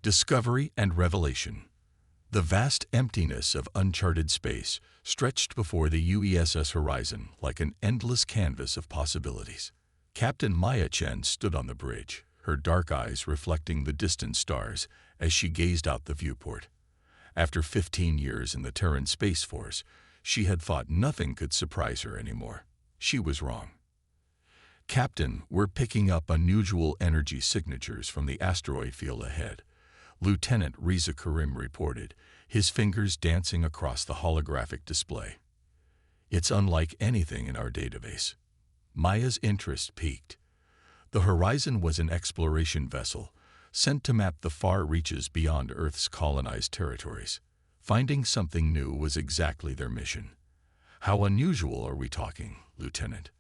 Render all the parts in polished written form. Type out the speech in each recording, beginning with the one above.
Discovery and revelation. The vast emptiness of uncharted space stretched before the UESS horizon like an endless canvas of possibilities. Captain Maya Chen stood on the bridge, her dark eyes reflecting the distant stars as she gazed out the viewport. After 15 years in the Terran Space Force, she had thought nothing could surprise her anymore. She was wrong. "Captain, we're picking up unusual energy signatures from the asteroid field ahead," Lieutenant Reza Karim reported, his fingers dancing across the holographic display. "It's unlike anything in our database." Maya's interest piqued. The Horizon was an exploration vessel sent to map the far reaches beyond Earth's colonized territories. Finding something new was exactly their mission. "How unusual are we talking, Lieutenant?"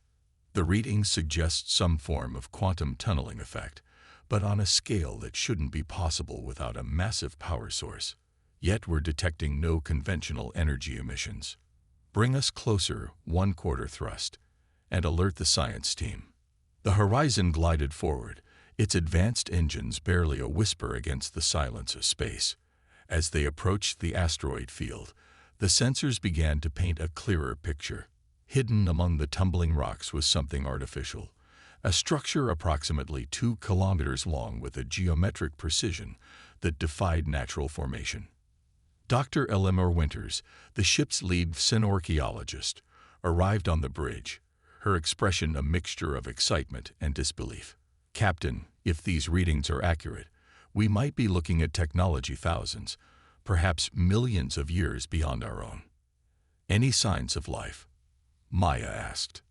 "The readings suggest some form of quantum tunneling effect, but on a scale that shouldn't be possible without a massive power source. Yet we're detecting no conventional energy emissions." "Bring us closer, 1/4 thrust, and alert the science team." The Horizon glided forward, its advanced engines barely a whisper against the silence of space. As they approached the asteroid field, the sensors began to paint a clearer picture. Hidden among the tumbling rocks was something artificial, a structure approximately 2 kilometers long with a geometric precision that defied natural formation. Dr. Eleanor Winters, the ship's lead xenorchaeologist, arrived on the bridge, her expression a mixture of excitement and disbelief. "Captain, if these readings are accurate, we might be looking at technology thousands, perhaps millions of years beyond our own." "Any signs of life?" Maya asked.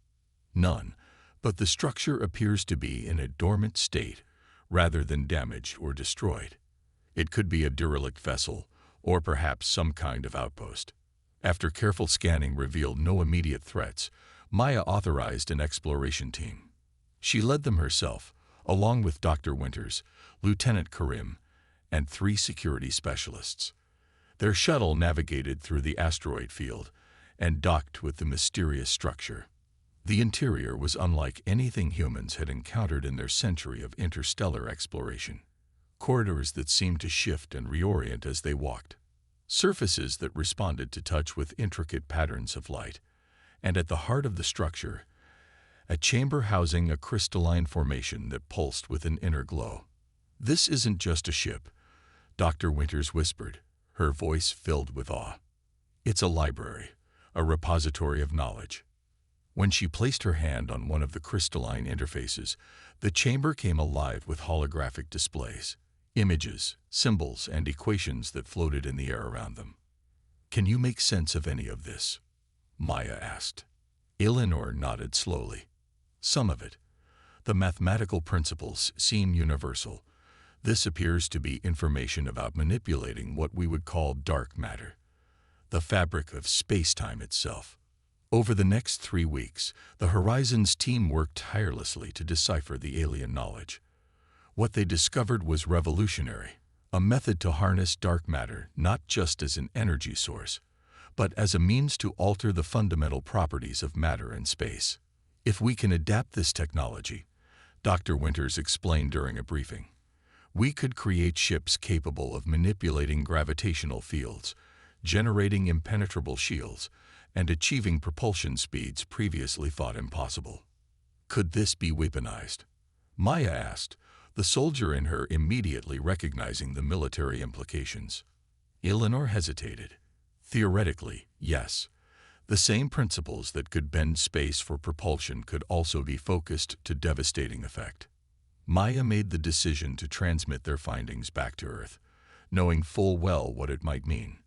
"None, but the structure appears to be in a dormant state rather than damaged or destroyed. It could be a derelict vessel or perhaps some kind of outpost." After careful scanning revealed no immediate threats, Maya authorized an exploration team. She led them herself, along with Dr. Winters, Lieutenant Karim, and 3 security specialists. Their shuttle navigated through the asteroid field and docked with the mysterious structure. The interior was unlike anything humans had encountered in their century of interstellar exploration. Corridors that seemed to shift and reorient as they walked. Surfaces that responded to touch with intricate patterns of light. And at the heart of the structure, a chamber housing a crystalline formation that pulsed with an inner glow. "This isn't just a ship," Dr. Winters whispered, her voice filled with awe. "It's a library, a repository of knowledge." When she placed her hand on one of the crystalline interfaces, the chamber came alive with holographic displays, images, symbols, and equations that floated in the air around them. "Can you make sense of any of this?" Maya asked. Eleanor nodded slowly. "Some of it. The mathematical principles seem universal. This appears to be information about manipulating what we would call dark matter, the fabric of space-time itself." Over the next 3 weeks, the Horizons team worked tirelessly to decipher the alien knowledge. What they discovered was revolutionary, a method to harness dark matter not just as an energy source, but as a means to alter the fundamental properties of matter and space. "If we can adapt this technology," Dr. Winters explained during a briefing, "we could create ships capable of manipulating gravitational fields, generating impenetrable shields, and achieving propulsion speeds previously thought impossible." "Could this be weaponized?" Maya asked, the soldier in her immediately recognizing the military implications. Eleanor hesitated. "Theoretically, yes. The same principles that could bend space for propulsion could also be focused to devastating effect." Maya made the decision to transmit their findings back to Earth, knowing full well what it might mean.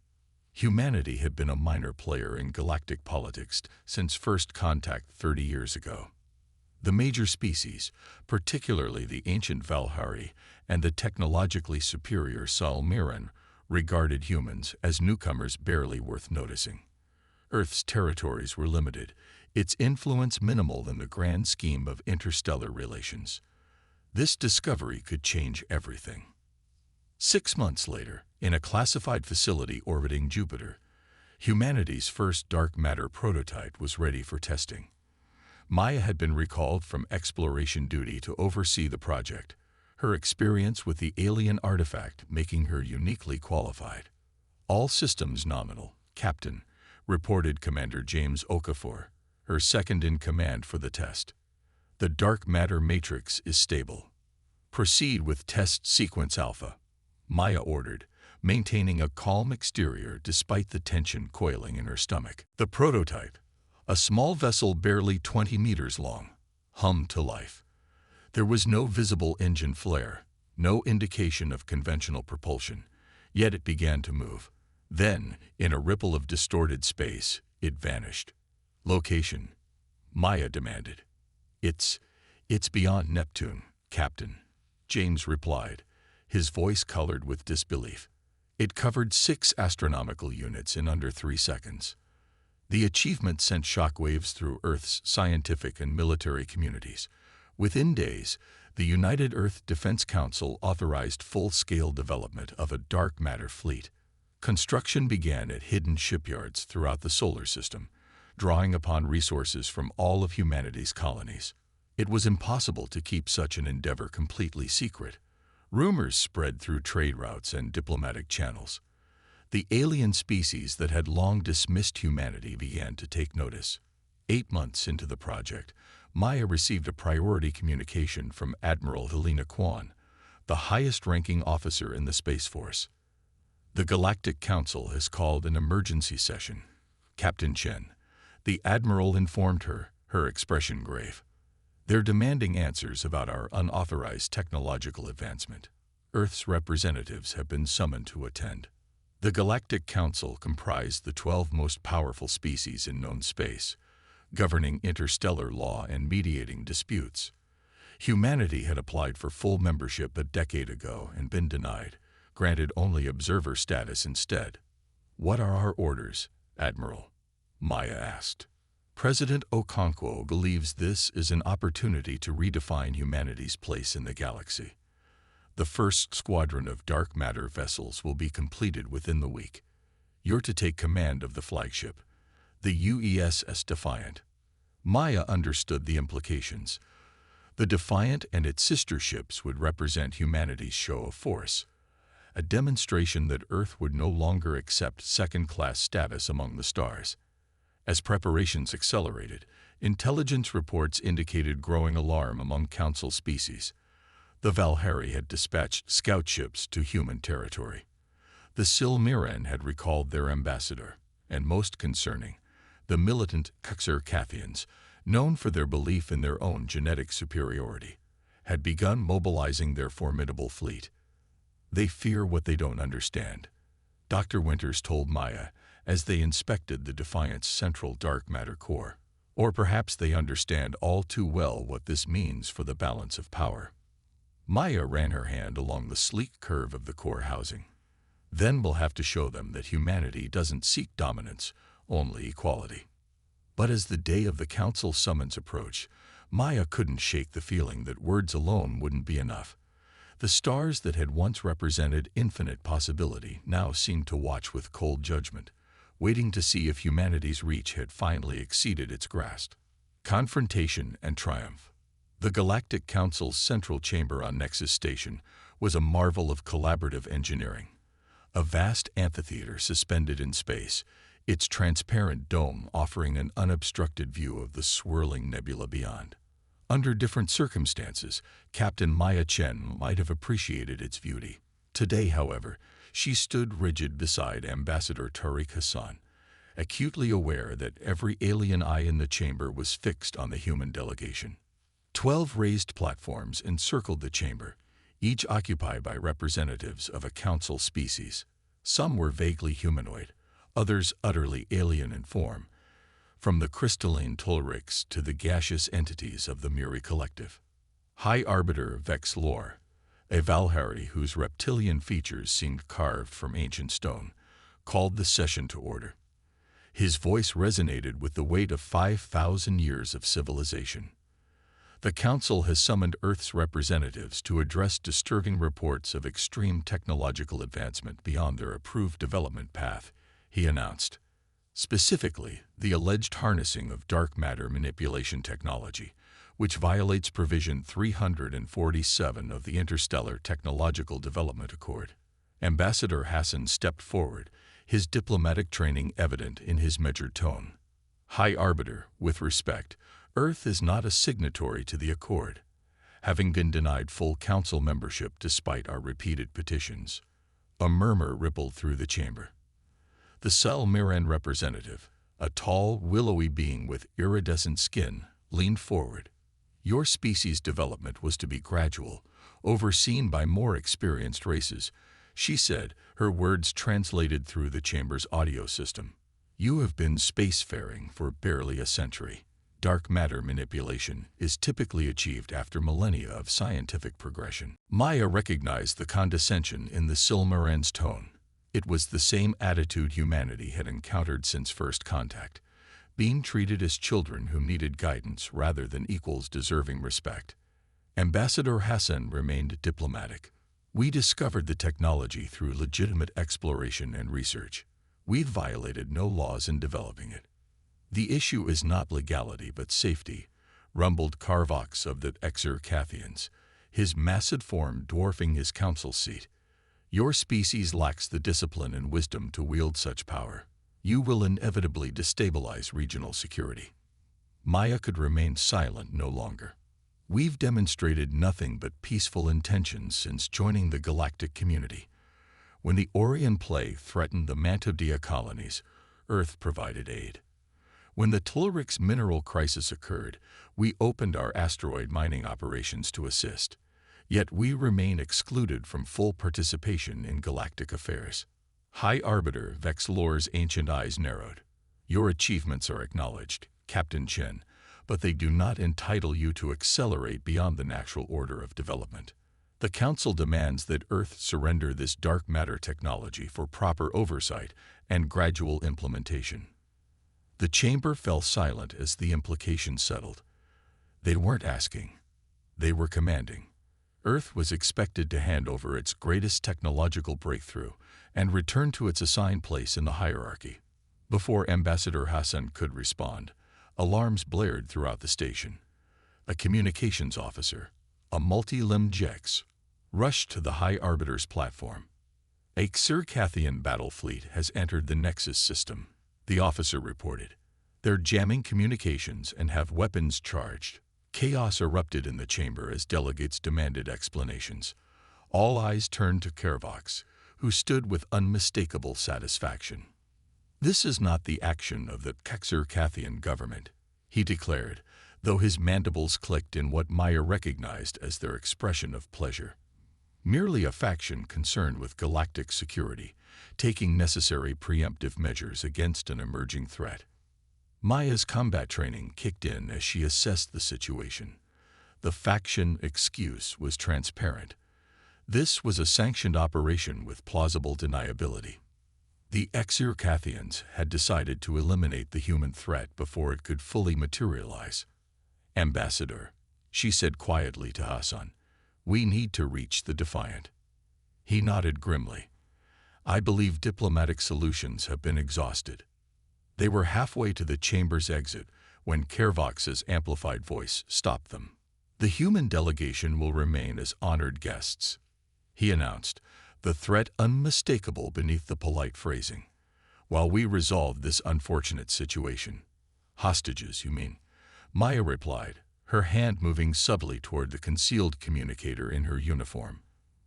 Humanity had been a minor player in galactic politics since first contact 30 years ago. The major species, particularly the ancient Valhari and the technologically superior Salmiran, regarded humans as newcomers barely worth noticing. Earth's territories were limited, its influence minimal in the grand scheme of interstellar relations. This discovery could change everything. 6 months later, in a classified facility orbiting Jupiter, humanity's first dark matter prototype was ready for testing. Maya had been recalled from exploration duty to oversee the project, her experience with the alien artifact making her uniquely qualified. "All systems nominal, Captain," reported Commander James Okafor, her second-in-command for the test. "The dark matter matrix is stable. Proceed with test sequence Alpha," Maya ordered, maintaining a calm exterior despite the tension coiling in her stomach. The prototype, a small vessel barely 20 meters long, hummed to life. There was no visible engine flare, no indication of conventional propulsion, yet it began to move. Then, in a ripple of distorted space, it vanished. "Location," Maya demanded. It's beyond Neptune, Captain," James replied, his voice colored with disbelief. "It covered 6 astronomical units in under 3 seconds. The achievement sent shockwaves through Earth's scientific and military communities. Within days, the United Earth Defense Council authorized full-scale development of a dark matter fleet. Construction began at hidden shipyards throughout the solar system, drawing upon resources from all of humanity's colonies. It was impossible to keep such an endeavor completely secret. Rumors spread through trade routes and diplomatic channels. The alien species that had long dismissed humanity began to take notice. 8 months into the project, Maya received a priority communication from Admiral Helena Kwan, the highest-ranking officer in the Space Force. "The Galactic Council has called an emergency session, Captain Chen," the Admiral informed her, her expression grave. "They're demanding answers about our unauthorized technological advancement. Earth's representatives have been summoned to attend." The Galactic Council comprised the 12 most powerful species in known space, governing interstellar law and mediating disputes. Humanity had applied for full membership a decade ago and been denied, granted only observer status instead. "What are our orders, Admiral?" Maya asked. "President Okonkwo believes this is an opportunity to redefine humanity's place in the galaxy. The first squadron of dark matter vessels will be completed within the week. You're to take command of the flagship, the UESS Defiant." Maya understood the implications. The Defiant and its sister ships would represent humanity's show of force, a demonstration that Earth would no longer accept second-class status among the stars. As preparations accelerated, intelligence reports indicated growing alarm among Council species. The Valhari had dispatched scout ships to human territory. The Silmiran had recalled their ambassador, and most concerning, the militant Xercathians, known for their belief in their own genetic superiority, had begun mobilizing their formidable fleet. "They fear what they don't understand," Dr. Winters told Maya as they inspected the Defiant's central dark matter core. "Or perhaps they understand all too well what this means for the balance of power." Maya ran her hand along the sleek curve of the core housing. "Then we'll have to show them that humanity doesn't seek dominance, only equality." But as the day of the Council summons approached, Maya couldn't shake the feeling that words alone wouldn't be enough. The stars that had once represented infinite possibility now seemed to watch with cold judgment, waiting to see if humanity's reach had finally exceeded its grasp. Confrontation and triumph. The Galactic Council's central chamber on Nexus Station was a marvel of collaborative engineering. A vast amphitheater suspended in space, its transparent dome offering an unobstructed view of the swirling nebula beyond. Under different circumstances, Captain Maya Chen might have appreciated its beauty. Today, however, she stood rigid beside Ambassador Tariq Hassan, acutely aware that every alien eye in the chamber was fixed on the human delegation. 12 raised platforms encircled the chamber, each occupied by representatives of a council species. Some were vaguely humanoid, others utterly alien in form, from the crystalline Tolrics to the gaseous entities of the Muri Collective. High Arbiter Vex Lore, a Valhari whose reptilian features seemed carved from ancient stone, called the session to order. His voice resonated with the weight of 5,000 years of civilization. "The Council has summoned Earth's representatives to address disturbing reports of extreme technological advancement beyond their approved development path," he announced. "Specifically, the alleged harnessing of dark matter manipulation technology, which violates Provision 347 of the Interstellar Technological Development Accord. Ambassador Hassan stepped forward, his diplomatic training evident in his measured tone. High Arbiter, with respect, Earth is not a signatory to the Accord, having been denied full Council membership despite our repeated petitions. A murmur rippled through the chamber. The Selmiran representative, a tall, willowy being with iridescent skin, leaned forward. Your species' development was to be gradual, overseen by more experienced races, she said, her words translated through the chamber's audio system. You have been spacefaring for barely a century. Dark matter manipulation is typically achieved after millennia of scientific progression. Maya recognized the condescension in the Silmaran's tone. It was the same attitude humanity had encountered since first contact, being treated as children who needed guidance rather than equals deserving respect. Ambassador Hassan remained diplomatic. We discovered the technology through legitimate exploration and research. We've violated no laws in developing it. The issue is not legality but safety, rumbled Carvox of the Exarcathians, his massive form dwarfing his council seat. Your species lacks the discipline and wisdom to wield such power. You will inevitably destabilize regional security. Maya could remain silent no longer. We've demonstrated nothing but peaceful intentions since joining the galactic community. When the Orion Plague threatened the Mantovdia colonies, Earth provided aid. When the Tellurix mineral crisis occurred, we opened our asteroid mining operations to assist. Yet we remain excluded from full participation in galactic affairs. High Arbiter Vexlor's ancient eyes narrowed. Your achievements are acknowledged, Captain Chen, but they do not entitle you to accelerate beyond the natural order of development. The Council demands that Earth surrender this dark matter technology for proper oversight and gradual implementation. The chamber fell silent as the implications settled. They weren't asking. They were commanding. Earth was expected to hand over its greatest technological breakthrough and return to its assigned place in the hierarchy. Before Ambassador Hassan could respond, alarms blared throughout the station. A communications officer, a multi-limbed Jex, rushed to the High Arbiter's platform. A Xercathian battle fleet has entered the Nexus system, the officer reported. They're jamming communications and have weapons charged. Chaos erupted in the chamber as delegates demanded explanations. All eyes turned to Carvox, who stood with unmistakable satisfaction. This is not the action of the Xercathian government, he declared, though his mandibles clicked in what Maya recognized as their expression of pleasure. Merely a faction concerned with galactic security, taking necessary preemptive measures against an emerging threat. Maya's combat training kicked in as she assessed the situation. The faction excuse was transparent. This was a sanctioned operation with plausible deniability. The Xercathians had decided to eliminate the human threat before it could fully materialize. Ambassador, she said quietly to Hassan, we need to reach the Defiant. He nodded grimly. I believe diplomatic solutions have been exhausted. They were halfway to the chamber's exit when Carvox's amplified voice stopped them. The human delegation will remain as honored guests, he announced, the threat unmistakable beneath the polite phrasing. While we resolve this unfortunate situation. Hostages, you mean? Maya replied, her hand moving subtly toward the concealed communicator in her uniform.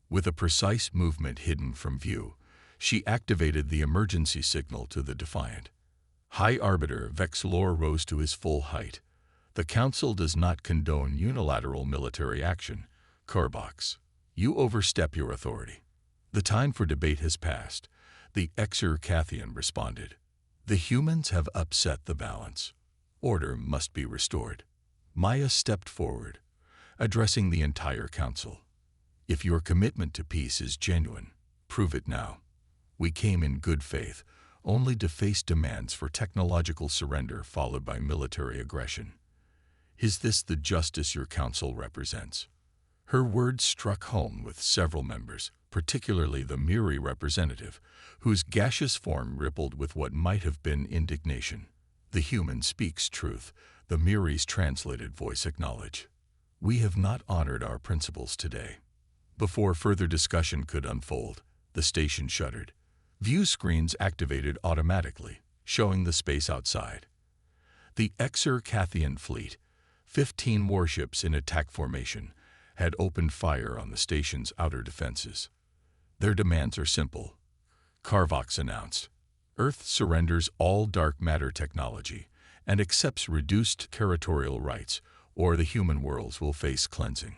With a precise movement hidden from view, she activated the emergency signal to the Defiant. High Arbiter Vexlor rose to his full height. The Council does not condone unilateral military action. Carvox, you overstep your authority. The time for debate has passed, the Xercathian responded. The humans have upset the balance. Order must be restored. Maya stepped forward, addressing the entire Council. If your commitment to peace is genuine, prove it now. We came in good faith, only to face demands for technological surrender followed by military aggression. Is this the justice your Council represents? Her words struck home with several members, particularly the Muri representative, whose gaseous form rippled with what might have been indignation. The human speaks truth, The Miri's translated voice acknowledged. "We have not honored our principles today." Before further discussion could unfold, the station shuttered. View screens activated automatically, showing the space outside. The Exer-Cathian fleet, 15 warships in attack formation, had opened fire on the station's outer defenses. "Their demands are simple," Carvox announced. "Earth surrenders all dark matter technology and accepts reduced territorial rights, or the human worlds will face cleansing."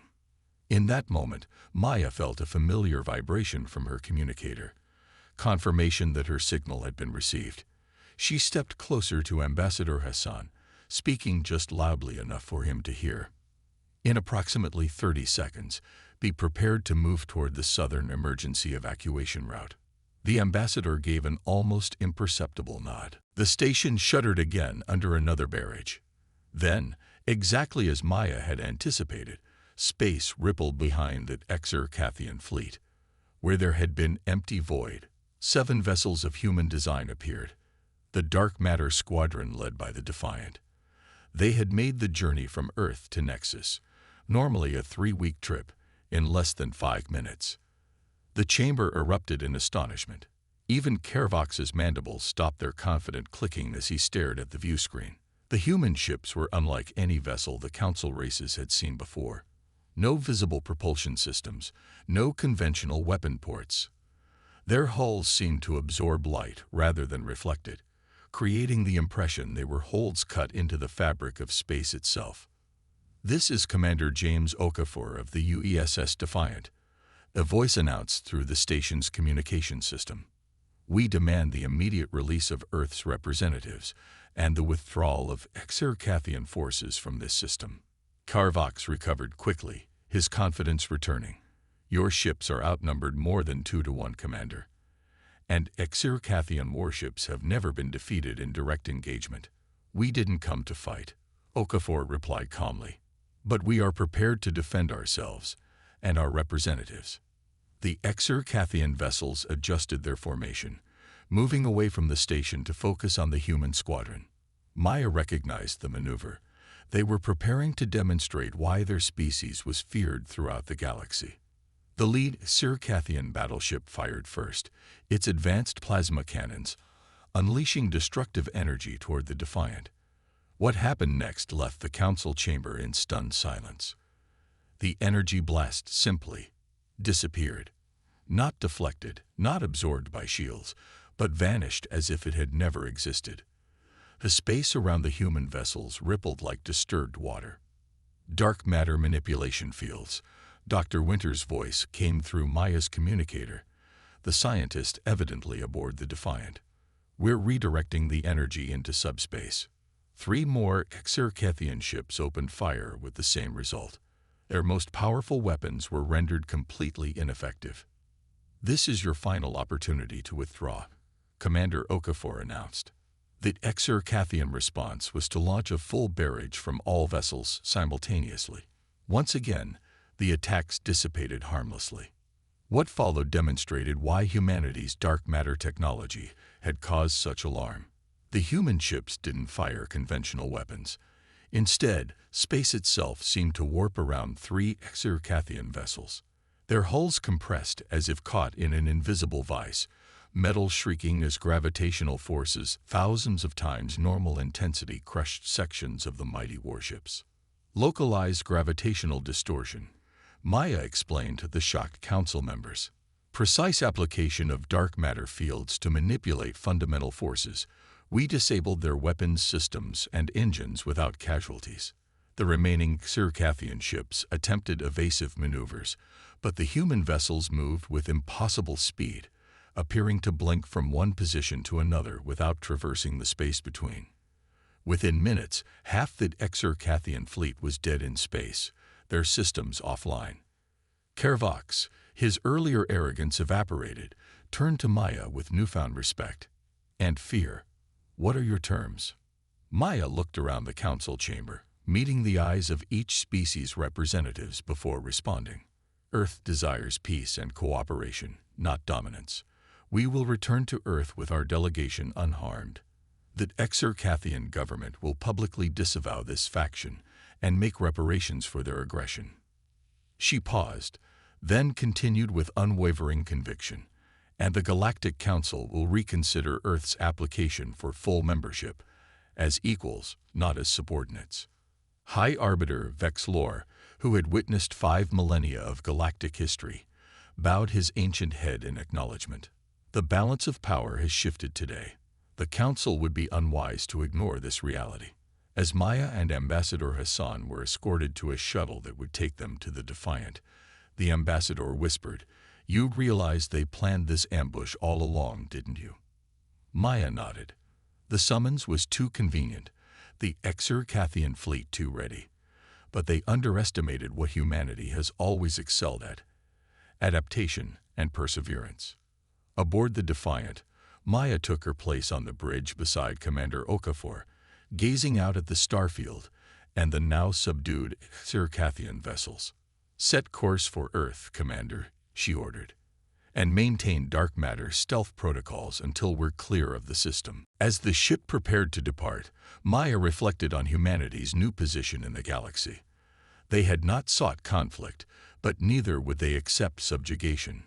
In that moment, Maya felt a familiar vibration from her communicator, confirmation that her signal had been received. She stepped closer to Ambassador Hassan, speaking just loudly enough for him to hear. "In approximately 30 seconds, be prepared to move toward the southern emergency evacuation route." The ambassador gave an almost imperceptible nod. The station shuddered again under another barrage. Then, exactly as Maya had anticipated, space rippled behind the Exer-Cathian fleet. Where there had been empty void, 7 vessels of human design appeared. The dark matter squadron led by the Defiant. They had made the journey from Earth to Nexus, normally a 3-week trip, in less than 5 minutes. The chamber erupted in astonishment. Even Carvox's mandibles stopped their confident clicking as he stared at the view screen. The human ships were unlike any vessel the Council races had seen before. No visible propulsion systems, no conventional weapon ports. Their hulls seemed to absorb light rather than reflect it, creating the impression they were holes cut into the fabric of space itself. "This is Commander James Okafor of the UESS Defiant," a voice announced through the station's communication system. "We demand the immediate release of Earth's representatives and the withdrawal of Exer-Cathian forces from this system." Carvox recovered quickly, his confidence returning. "Your ships are outnumbered more than 2 to 1, Commander. And Exer-Cathian warships have never been defeated in direct engagement." "We didn't come to fight," Okafor replied calmly. "But we are prepared to defend ourselves and our representatives." The Exer-Cathian vessels adjusted their formation, moving away from the station to focus on the human squadron. Maya recognized the maneuver. They were preparing to demonstrate why their species was feared throughout the galaxy. The lead Exer-Cathian battleship fired first, its advanced plasma cannons, unleashing destructive energy toward the Defiant. What happened next left the Council chamber in stunned silence. The energy blast simply disappeared. Not deflected, not absorbed by shields, but vanished as if it had never existed. The space around the human vessels rippled like disturbed water. "Dark matter manipulation fields." Dr. Winter's voice came through Maya's communicator, the scientist evidently aboard the Defiant. "We're redirecting the energy into subspace." 3 more Exer-Cathian ships opened fire with the same result. Their most powerful weapons were rendered completely ineffective. "This is your final opportunity to withdraw," Commander Okafor announced. The Exer-Cathian response was to launch a full barrage from all vessels simultaneously. Once again, the attacks dissipated harmlessly. What followed demonstrated why humanity's dark matter technology had caused such alarm. The human ships didn't fire conventional weapons. Instead, space itself seemed to warp around 3 Exer-Cathian vessels. Their hulls compressed as if caught in an invisible vice, metal shrieking as gravitational forces thousands of times normal intensity crushed sections of the mighty warships. "Localized gravitational distortion," Maya explained to the shocked Council members. "Precise application of dark matter fields to manipulate fundamental forces. We disabled their weapons systems and engines without casualties." The remaining Exer-Cathian ships attempted evasive maneuvers, but the human vessels moved with impossible speed, appearing to blink from one position to another without traversing the space between. Within minutes, half the Exer-Cathian fleet was dead in space, their systems offline. Carvox, his earlier arrogance evaporated, turned to Maya with newfound respect. "And fear. What are your terms?" Maya looked around the Council chamber, meeting the eyes of each species' representatives before responding. "Earth desires peace and cooperation, not dominance. We will return to Earth with our delegation unharmed." The Exarchathian government will publicly disavow this faction and make reparations for their aggression. She paused, then continued with unwavering conviction, and the Galactic Council will reconsider Earth's application for full membership, as equals, not as subordinates. High Arbiter Vexlor, who had witnessed 5 millennia of galactic history, bowed his ancient head in acknowledgement. The balance of power has shifted today. The Council would be unwise to ignore this reality. As Maya and Ambassador Hassan were escorted to a shuttle that would take them to the Defiant, the ambassador whispered, "You realize they planned this ambush all along, didn't you?" Maya nodded. The summons was too convenient, the Exarchathian fleet too ready. But they underestimated what humanity has always excelled at: adaptation and perseverance. Aboard the Defiant, Maya took her place on the bridge beside Commander Okafor, gazing out at the starfield and the now subdued Exarchathian vessels. "Set course for Earth, Commander," she ordered, "and maintain dark matter stealth protocols until we're clear of the system." As the ship prepared to depart, Maya reflected on humanity's new position in the galaxy. They had not sought conflict, but neither would they accept subjugation.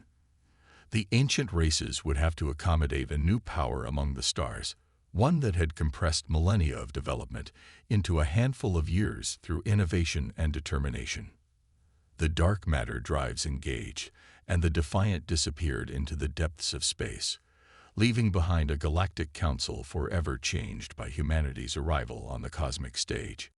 The ancient races would have to accommodate a new power among the stars, one that had compressed millennia of development into a handful of years through innovation and determination. The dark matter drives engaged, and the Defiant disappeared into the depths of space, leaving behind a galactic council forever changed by humanity's arrival on the cosmic stage.